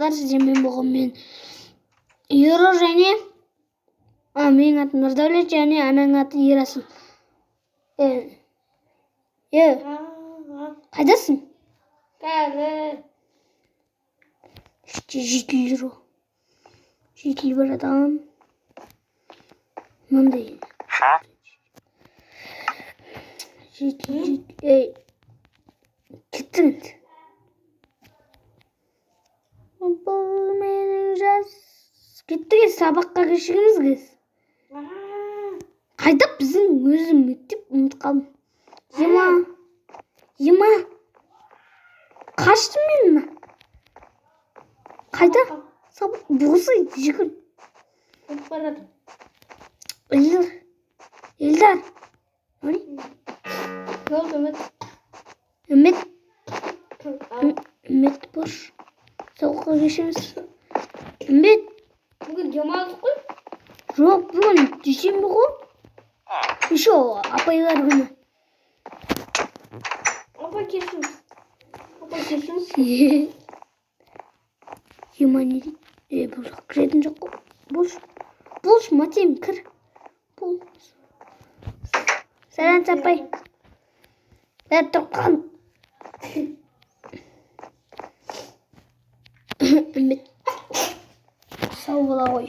достар, сіздермен болған мен Юро және менің атым Нұрдәулет және ананың аты Ерасыл. Қайдасың? Жетілі бір адам. Мындай. Кеттің. Бұл менің жас. Кеттіге сабаққа кешігіміз кез. Қайда біздің өзім мектеп ұмыт қалдым. Ема. Қаштым мен. Қайда? Сабақ болсы жүгір. Өтіп барады. Елдар. Үміт бош. Сабаққа кешеміз. Үміт. Бүгін демалдық қой? Жоқ, бүгін дүйсенбі ғой. Еще апайлар күні. Апа кешіміз. Ема не дейді? Бұл жақ кіретін жоқ қой. Болш, матем, кір. Сәлем сапай. Тұрқан. Үміт. Сау бола ғой.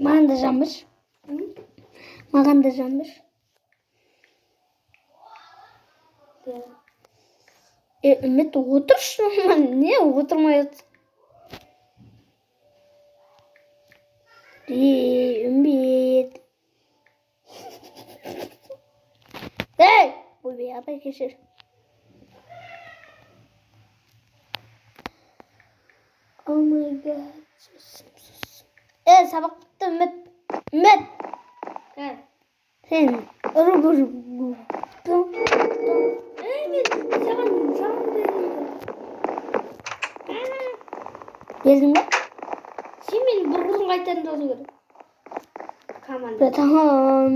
Маған да жамбыш. Үміт отыршы. Не отырмай отыр? Үміт. Ойбай, апай кешір. Oh my god. Сабақты үміт. Сен ұры-бұры. Мен саған жауын бердім бе? Сен менің бір қызын қайтарында oldu керек. Команда. Братан.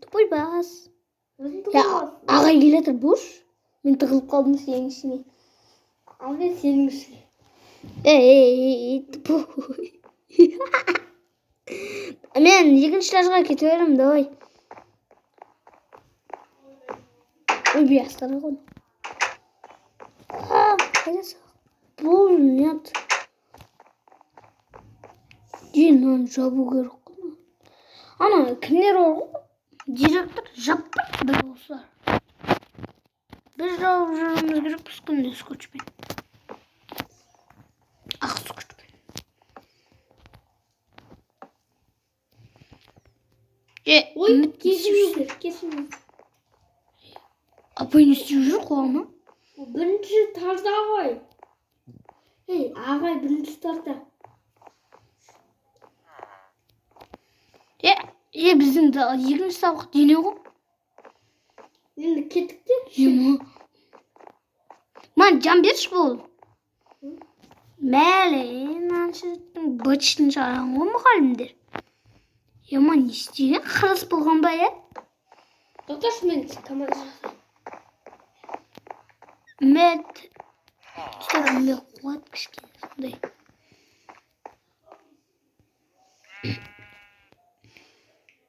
Тупой бас. Ағай келетір, бош. Мен тығылып қалдым сенің ішіне. Ал мен сенің ішіне. Тупой. Мен екінші этажға кете беремін, давай. Ойбай, астана ғой. Қайдасы? Бұл нет. Мынаны жабу керек қой. Ана кімдер бар ғой? Директор жаппайды бір осылар. Біз жауып жүріміз керек біз күнде скотчпен. Ақ скотчпен. Ой, кесіміз. Апай не істеп жүр қоғама? Бірінші тарда ғой. Ағай бірінші тарда. Біздің екінші сабақ дене ғой. Енді кеттік те. Маған жан берші бол. Мәлі, аншыдың бөтшін жаран ғой мұғалімдер. Маған не істеген? Қырыс болған ба, Тоқташы мен команда жасайын. Үміт. Үміт қуат кішкене сондай.